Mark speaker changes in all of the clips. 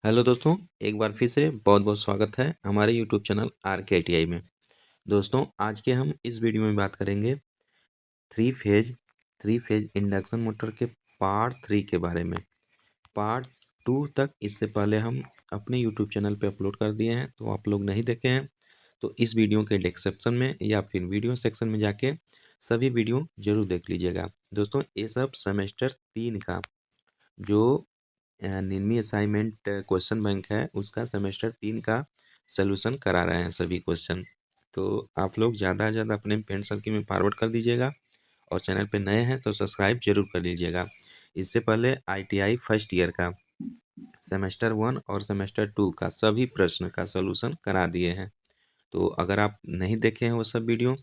Speaker 1: Hello दोस्तों, एक बार फिर से बहुत बहुत स्वागत है हमारे यूट्यूब चैनल RK ITI में। दोस्तों, आज के हम इस वीडियो में बात करेंगे थ्री फेज इंडक्शन मोटर के पार्ट 3 के बारे में। पार्ट 2 तक इससे पहले हम अपने यूट्यूब चैनल पे अपलोड कर दिए हैं, तो आप लोग नहीं देखे हैं तो इस वीडियो के डिस्क्रिप्शन में या फिर वीडियो सेक्शन में जाके सभी वीडियो जरूर देख लीजिएगा। दोस्तों, ये सब सेमेस्टर 3 का जो निम्मी असाइनमेंट क्वेश्चन बैंक है उसका सेमेस्टर 3 का सलूशन करा रहे हैं सभी क्वेश्चन। तो आप लोग ज़्यादा से ज़्यादा अपने फ्रेंड सर्किल में फॉरवर्ड कर दीजिएगा और चैनल पे नए हैं तो सब्सक्राइब जरूर कर लीजिएगा। इससे पहले ITI फर्स्ट ईयर का सेमेस्टर 1 और सेमेस्टर 2 का सभी प्रश्न का सलूशन करा दिए हैं। तो अगर आप नहीं देखे हैं वो सब वीडियो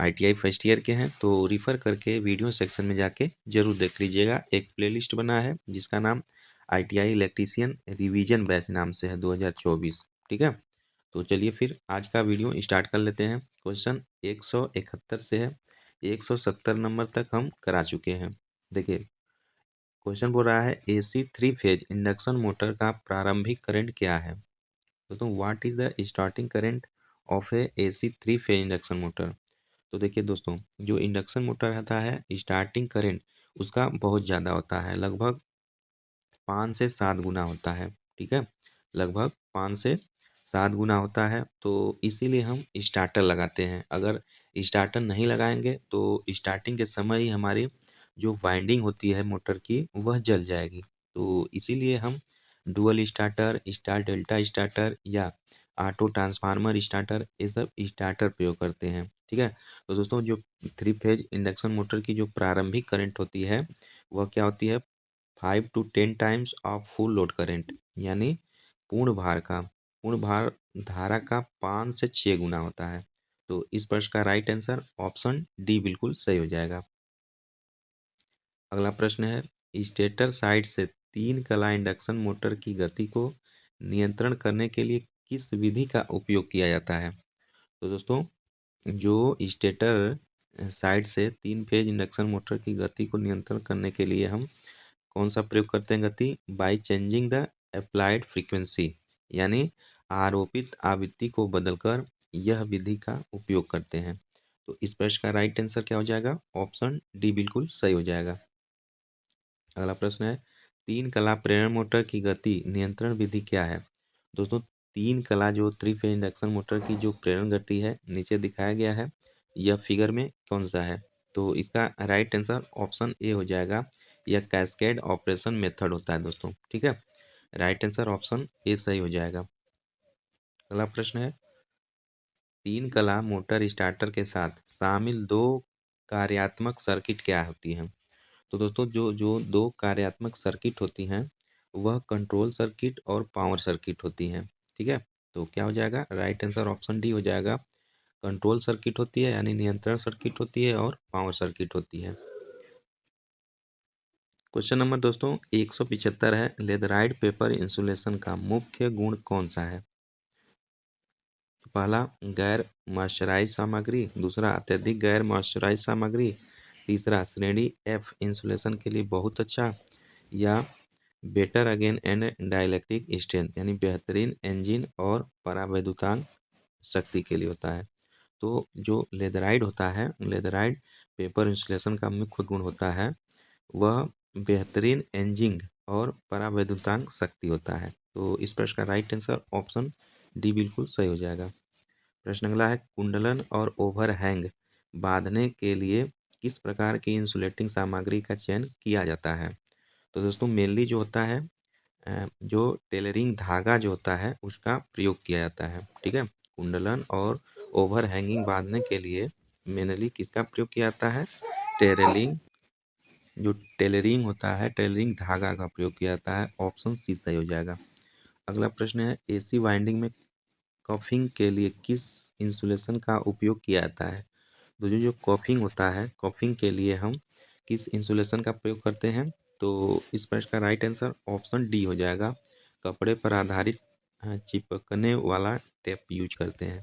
Speaker 1: ITI फर्स्ट ईयर के हैं तो रिफ़र करके वीडियो सेक्शन में जाके ज़रूर देख लीजिएगा। एक प्लेलिस्ट बना है जिसका नाम ITI इलेक्ट्रीशियन रिवीजन बैच नाम से है 2024। ठीक है, तो चलिए फिर आज का वीडियो स्टार्ट कर लेते हैं। क्वेश्चन 171 से है 170 नंबर तक हम करा चुके हैं। देखिए, क्वेश्चन बोल रहा है AC 3 फेज इंडक्शन मोटर का प्रारंभिक करंट क्या है। तो what is the starting current of A AC 3 phase induction motor. तो देखिए दोस्तों, जो इंडक्शन मोटर रहता है स्टार्टिंग करंट उसका बहुत ज़्यादा होता है, लगभग 5 से 7 गुना होता है। ठीक है, लगभग 5 से 7 गुना होता है, तो इसीलिए हम स्टार्टर लगाते हैं। अगर स्टार्टर नहीं लगाएंगे तो स्टार्टिंग के समय ही हमारी जो वाइंडिंग होती है मोटर की वह जल जाएगी। तो इसीलिए हम dual starter, star delta starter या ऑटो ट्रांसफार्मर स्टार्टर ये सब स्टार्टर प्रयोग करते हैं। ठीक है, तो दोस्तों जो 3 फेज इंडक्शन मोटर की जो प्रारंभिक करंट होती है वह क्या होती है, 5 to 10 times of full load current, यानी पूर्ण भार धारा का 5 से 6 गुना होता है। तो इस प्रश्न का राइट आंसर ऑप्शन डी बिल्कुल सही हो जाएगा। अगला प्रश्न है, स्टेटर साइड से 3 कला इंडक्शन मोटर की गति को नियंत्रण करने के लिए किस विधि का उपयोग किया जाता है। तो दोस्तों, जो स्टेटर साइड से 3 फेज इंडक्शन मोटर की गति को नियंत्रण करने के लिए हम कौन सा प्रयोग करते हैं गति, by changing the applied frequency, यानी आरोपित आवृत्ति को बदलकर यह विधि का उपयोग करते हैं। तो इस प्रश्न का राइट आंसर क्या हो जाएगा, ऑप्शन डी बिल्कुल सही हो जाएगा। अगला प्रश्न है, 3 कला प्रेरण मोटर की गति नियंत्रण विधि क्या है। दोस्तों, 3 कला जो 3 फेज इंडक्शन मोटर की जो प्रेरण गति है नीचे दिखाया गया है, यह फिगर में कौन सा है। तो इसका राइट आंसर ऑप्शन ए हो जाएगा। यह कैस्केड ऑपरेशन मेथड होता है दोस्तों। ठीक है, राइट आंसर ऑप्शन ए सही हो जाएगा। अगला प्रश्न है, 3 कला मोटर स्टार्टर के साथ शामिल 2 कार्यात्मक सर्किट क्या होती हैं। तो दोस्तों, जो जो 2 कार्यात्मक सर्किट होती हैं वह कंट्रोल सर्किट और पावर सर्किट होती हैं। ठीक है, तो क्या हो जाएगा, राइट आंसर ऑप्शन डी हो जाएगा। कंट्रोल सर्किट होती है यानी नियंत्रण सर्किट होती है और पावर सर्किट होती है। क्वेश्चन नंबर दोस्तों 175 है, लेदराइट पेपर इंसुलेशन का मुख्य गुण कौन सा है। तो पहला, गैर मॉइस्चराइज सामग्री, दूसरा अत्यधिक गैर मॉइस्चराइज सामग्री, तीसरा श्रेणी एफ इंसुलेशन के लिए बहुत अच्छा, या better again and dielectric strength यानी बेहतरीन इंजन और परावैद्युतांक शक्ति के लिए होता है। तो जो लेदराइड होता है, लेदराइड पेपर इंसुलेशन का मुख्य गुण होता है वह बेहतरीन एंजिंग और परावैद्युतांक शक्ति होता है। तो इस प्रश्न का राइट आंसर ऑप्शन डी बिल्कुल सही हो जाएगा। प्रश्न अगला है, कुंडलन और ओवरहैंग बांधने के लिए किस प्रकार की इंसुलेटिंग सामग्री का चयन किया जाता है। तो दोस्तों, मेनली जो होता है जो टेलरिंग धागा जो होता है उसका प्रयोग किया जाता है। ठीक है, कुंडलन और ओवरहैंगिंग बांधने के लिए मेनली किसका प्रयोग किया जाता है, टेलरिंग, जो टेलरिंग होता है टेलरिंग धागा का प्रयोग किया जाता है। ऑप्शन सी सही हो जाएगा। अगला प्रश्न है, AC वाइंडिंग में कफिंग के लिए किस इंसुलेशन का उपयोग किया जाता है। तो जो कफिंग होता है, कफिंग के लिए हम किस इंसुलेशन का प्रयोग करते हैं। तो इस प्रश्न का राइट आंसर ऑप्शन डी हो जाएगा। कपड़े पर आधारित चिपकने वाला टेप यूज करते हैं।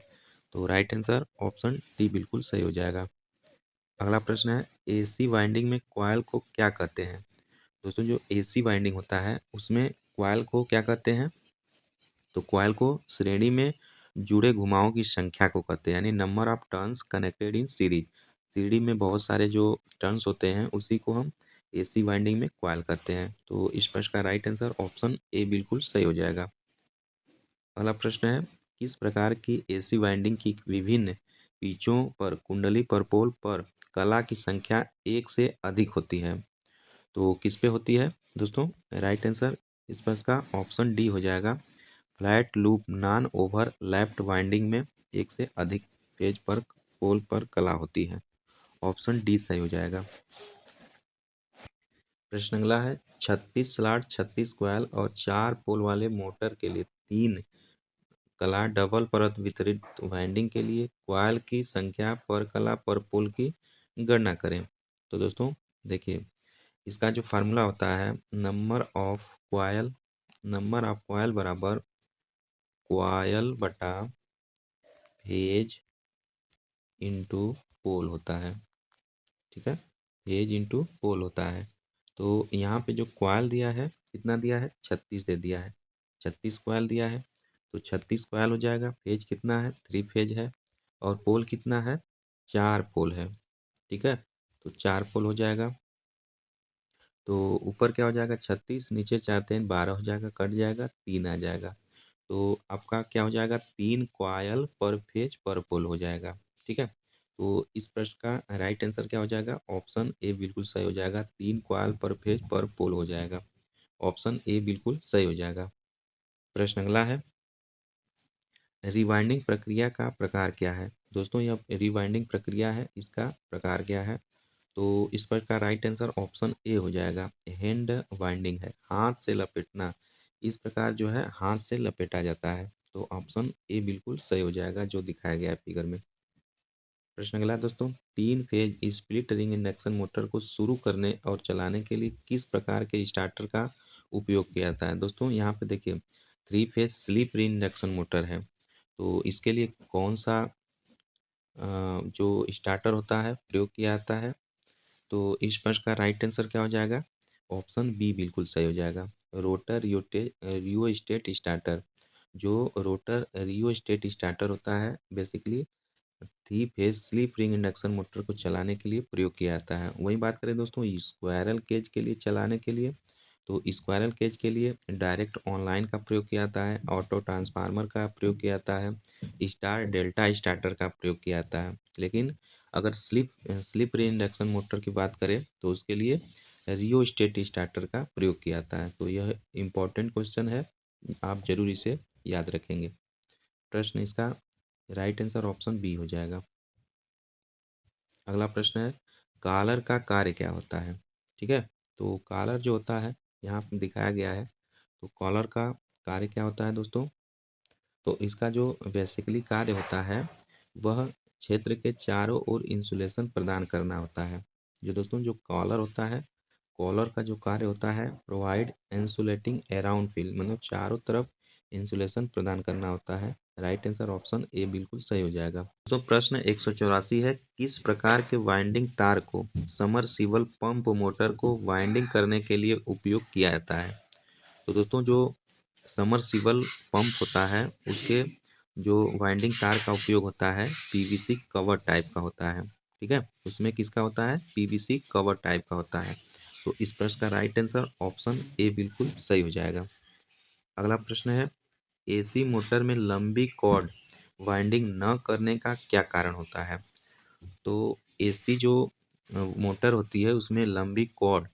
Speaker 1: तो राइट आंसर ऑप्शन डी बिल्कुल सही हो जाएगा। अगला प्रश्न है, AC वाइंडिंग में कॉइल को क्या कहते हैं। दोस्तों, जो AC वाइंडिंग होता है उसमें कॉइल को क्या कहते हैं? तो कॉइल को श्रेणी में जुड़े घुमावों की संख्या को कहते हैं, यानी number of turns connected in series. सीढ़ी में बहुत सारे जो टर्न्स होते हैं उसी को हम एसी वाइंडिंग में कॉइल कहते हैं। तो इस प्रश्न का राइट आंसर ऑप्शन ए बिल्कुल सही हो जाएगा। अगला प्रश्न है, किस प्रकार की एसी वाइंडिंग की विभिन्न पिचों पर कुंडली पर पोल पर कला की संख्या एक से अधिक होती है? तो किस पे होती है दोस्तों? राइट आंसर इस प्रश्न का ऑप्शन डी हो जाएगा। Flat loop non over lapped winding में एक से अधिक पेज पर पोल पर कला होती है। ऑप्शन डी सही हो जाएगा। प्रश्न अगला है, 36 स्लॉट 36 कॉइल और 4 पोल वाले मोटर के लिए 3 कला डबल परत वितरित वाइंडिंग के लिए कॉइल की संख्या पर कला पर पोल की गणना करें। तो दोस्तों देखिए, इसका जो फार्मूला होता है, नंबर ऑफ कॉइल बराबर कॉइल बटा फेज इंटू पोल होता है। ठीक है, फेज इंटू पोल होता है। तो यहाँ पे जो कॉइल दिया है कितना दिया है? 36 दे दिया है। 36 कॉइल दिया है तो 36 कॉइल हो जाएगा। फेज कितना है? 3 फेज है। और पोल कितना है? 4 पोल है। ठीक है, तो 4 पोल हो जाएगा। तो ऊपर क्या हो जाएगा? 36, नीचे 4 3 12 हो जाएगा, कट जाएगा, 3 आ जाएगा। तो आपका क्या हो जाएगा? 3 कॉइल पर फेज पर पोल हो जाएगा। ठीक है, तो इस प्रश्न का राइट आंसर क्या हो जाएगा? ऑप्शन ए बिल्कुल सही हो जाएगा। 3 कॉइल पर फेज पर पोल हो जाएगा। ऑप्शन ए बिल्कुल सही हो जाएगा। प्रश्न अगला है, रिवाइंडिंग प्रक्रिया का प्रकार क्या है? दोस्तों यह रिवाइंडिंग प्रक्रिया है, इसका प्रकार क्या है? तो इस पर का राइट आंसर ऑप्शन ए हो जाएगा। हैंड वाइंडिंग है, हाथ से लपेटना। इस प्रकार जो है हाथ से लपेटा जाता है। तो ऑप्शन ए बिल्कुल सही हो जाएगा, जो दिखाया गया है फिगर में। प्रश्न अगला है दोस्तों, 3 phase split ring induction motor को शुरू करने और चलाने के लिए किस प्रकार के स्टार्टर का उपयोग किया जाता है? दोस्तों यहाँ पे देखिए, 3 phase slip ring induction motor है। तो इसके लिए कौन सा जो स्टार्टर होता है प्रयोग किया जाता है? तो इस प्रश्न का राइट आंसर क्या हो जाएगा? ऑप्शन बी बिल्कुल सही हो जाएगा। रोटर रियो स्टेट स्टार्टर। जो रोटर रियो स्टेट स्टार्टर होता है basically 3 phase slip ring induction motor को चलाने के लिए प्रयोग किया जाता है। वहीं बात करें दोस्तों स्क्वायरल केज के लिए चलाने के लिए, तो स्क्वायरल केज के लिए डायरेक्ट ऑनलाइन का प्रयोग किया जाता है, ऑटो ट्रांसफार्मर का प्रयोग किया जाता है, स्टार डेल्टा स्टार्टर का प्रयोग किया जाता है। लेकिन अगर स्लिप रिंग इंडक्शन मोटर की बात करें तो उसके लिए रियो स्टेट स्टार्टर का प्रयोग किया जाता है। तो यह इम्पोर्टेंट क्वेश्चन है, आप जरूर इसे याद रखेंगे। प्रश्न इसका राइट आंसर ऑप्शन बी हो जाएगा। अगला प्रश्न है, कॉलर का कार्य क्या होता है? ठीक है, तो कॉलर जो होता है यहाँ पे दिखाया गया है। तो कॉलर का कार्य क्या होता है दोस्तों? तो इसका जो बेसिकली कार्य होता है वह क्षेत्र के चारों ओर इंसुलेशन प्रदान करना होता है। जो दोस्तों जो कॉलर होता है, कॉलर का जो कार्य होता है प्रोवाइड इंसुलेटिंग अराउंड फील्ड, मतलब चारों तरफ इंसुलेशन प्रदान करना होता है। राइट आंसर ऑप्शन ए बिल्कुल सही हो जाएगा। तो प्रश्न 184 है, किस प्रकार के वाइंडिंग तार को समरसीबल पंप मोटर को वाइंडिंग करने के लिए उपयोग किया जाता है? तो दोस्तों जो समरसीबल पंप होता है उसके जो वाइंडिंग तार का उपयोग होता है पीवीसी कवर टाइप का होता है। ठीक है, उसमें किसका होता है? पीवीसी कवर टाइप का होता है। तो इस प्रश्न का राइट आंसर ऑप्शन ए बिल्कुल सही हो जाएगा। अगला प्रश्न है, एसी मोटर में लंबी कॉर्ड वाइंडिंग न करने का क्या कारण होता है? तो एसी जो मोटर होती है उसमें लंबी कॉर्ड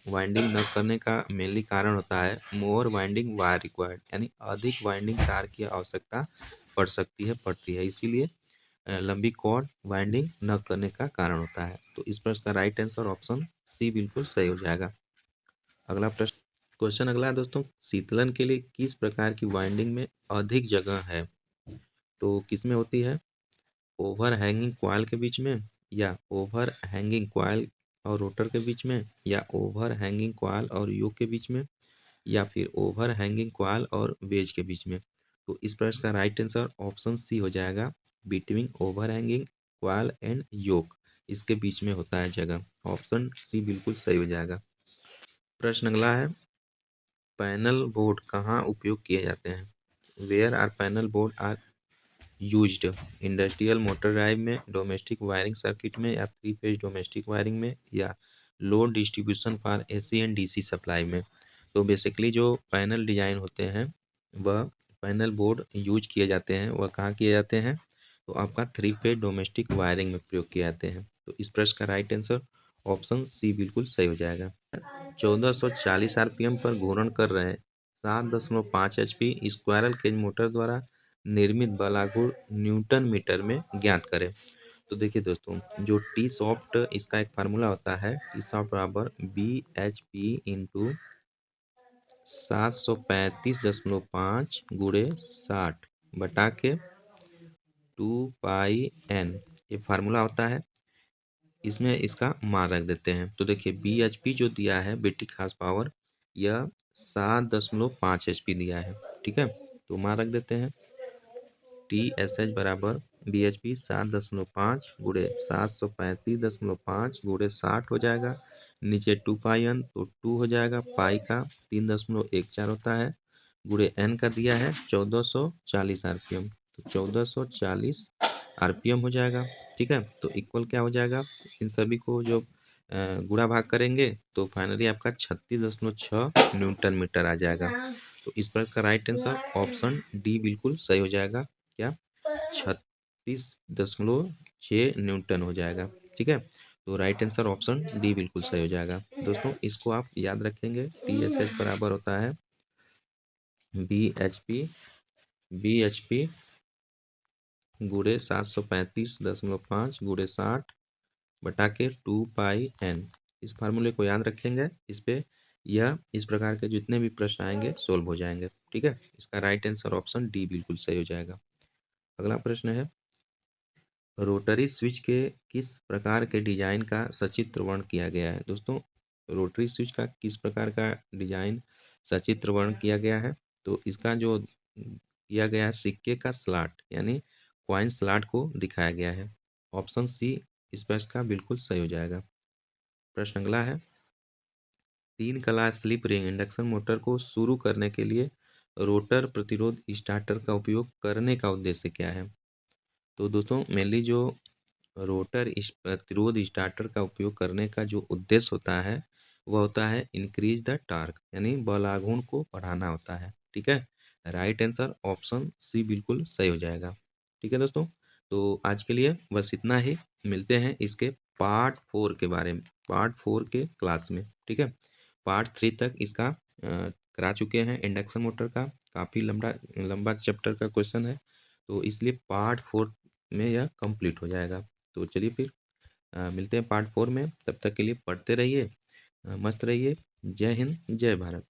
Speaker 1: वाइंडिंग न करने का मेनली कारण होता है मोर वाइंडिंग वायर रिक्वायर्ड, यानी अधिक वाइंडिंग तार की आवश्यकता पड़ती है, इसीलिए लंबी कॉर्ड वाइंडिंग न करने का कारण होता है। तो इस प्रश्न का राइट आंसर ऑप्शन सी बिल्कुल सही हो जाएगा। अगला प्रश्न, क्वेश्चन अगला है दोस्तों, शीतलन के लिए किस प्रकार की वाइंडिंग में अधिक जगह है? तो किस में होती है? ओवर हैंगिंग कॉइल के बीच में, या ओवर हैंगिंग कॉइल और रोटर के बीच में, या ओवर हैंगिंग कॉइल और योक के बीच में, या फिर ओवर हैंगिंग कॉइल और वेज के बीच में। तो इस प्रश्न का राइट आंसर ऑप्शन सी हो जाएगा, between overhanging coil and yoke, इसके बीच में होता है जगह। ऑप्शन सी बिल्कुल सही हो जाएगा। प्रश्न अगला है, पैनल बोर्ड कहाँ उपयोग किए जाते हैं? Where are panel board are used? Industrial motor drive में, डोमेस्टिक वायरिंग सर्किट में, या थ्री फेज डोमेस्टिक वायरिंग में, या load distribution for AC and DC supply में। तो बेसिकली जो पैनल डिजाइन होते हैं वह पैनल बोर्ड यूज किए जाते हैं, वह कहाँ किए जाते हैं? तो आपका थ्री फेज डोमेस्टिक वायरिंग में प्रयोग किए जाते हैं। तो इस प्रश्न का राइट आंसर ऑप्शन सी बिल्कुल सही हो जाएगा। 1440 आरपीएम पर घूर्णन कर रहे 7.5 एचपी स्क्वायरल केज मोटर द्वारा निर्मित बल आघूर्ण न्यूटन मीटर में ज्ञात करें। तो देखिए दोस्तों, जो टी सॉफ्ट इसका एक फार्मूला होता है, टी सॉफ्ट बराबर बी एच पी इंटू 735.5 गुणे 60 बटा के 2 पाई एन, ये फार्मूला होता है। इसमें इसका मान रख देते हैं। तो देखिए बी एच पी जो दिया है बेटिक हार्स पावर, यह 7.5 एच पी दिया है। ठीक है, तो मान रख देते हैं। टी एस एच बराबर बी एच पी 7.5 गुणे 735.5 गुणे 60 हो जाएगा। नीचे 2 पाई एन, तो 2 हो जाएगा। पाई का 3.14 होता है, गुणे एन का दिया है 1440 आरपीएम, तो 1440 आरपीएम हो जाएगा। ठीक है, तो इक्वल क्या हो जाएगा? इन सभी को जो गुणा भाग करेंगे तो फाइनली आपका 36.6 न्यूटन मीटर आ जाएगा। तो इस पर का राइट आंसर ऑप्शन डी बिल्कुल सही हो जाएगा। क्या? 36.6 न्यूटन हो जाएगा। ठीक है, तो राइट आंसर ऑप्शन डी बिल्कुल सही हो जाएगा। दोस्तों इसको आप याद रखेंगे, टी एस एच बराबर होता है बी एच पी गुणे 735.5 गुणे 60 बटा के 2 पाई एन। इस फार्मूले को याद रखेंगे, इस पे यह इस प्रकार के जितने भी प्रश्न आएंगे सोल्व हो जाएंगे। ठीक है, इसका राइट आंसर ऑप्शन डी बिल्कुल सही हो जाएगा। अगला प्रश्न है, रोटरी स्विच के किस प्रकार के डिजाइन का सचित्र वर्ण किया गया है? दोस्तों रोटरी स्विच का किस प्रकार का डिजाइन सचित्र वर्ण किया गया है? तो इसका जो किया गया है, सिक्के का स्लॉट यानी कॉइन स्लॉट को दिखाया गया है। ऑप्शन सी इस प्रश्न का बिल्कुल सही हो जाएगा। प्रश्न अगला है, 3 कला स्लिप रिंग इंडक्शन मोटर को शुरू करने के लिए रोटर प्रतिरोध स्टार्टर का उपयोग करने का उद्देश्य क्या है? तो दोस्तों मेनली जो रोटर प्रतिरोध स्टार्टर का उपयोग करने का जो उद्देश्य होता है वह होता है इंक्रीज द टार्क, यानी बल आघूर्ण को बढ़ाना होता है। ठीक है, राइट आंसर ऑप्शन सी बिल्कुल सही हो जाएगा। ठीक है दोस्तों, तो आज के लिए बस इतना ही। मिलते हैं इसके पार्ट 4 के बारे में, पार्ट 4 के क्लास में। ठीक है, पार्ट 3 तक इसका करा चुके हैं इंडक्शन मोटर का। काफ़ी लंबा लंबा चैप्टर का क्वेश्चन है, तो इसलिए पार्ट 4 में यह कंप्लीट हो जाएगा। तो चलिए फिर मिलते हैं पार्ट 4 में। तब तक के लिए पढ़ते रहिए, मस्त रहिए। जय हिंद, जय भारत।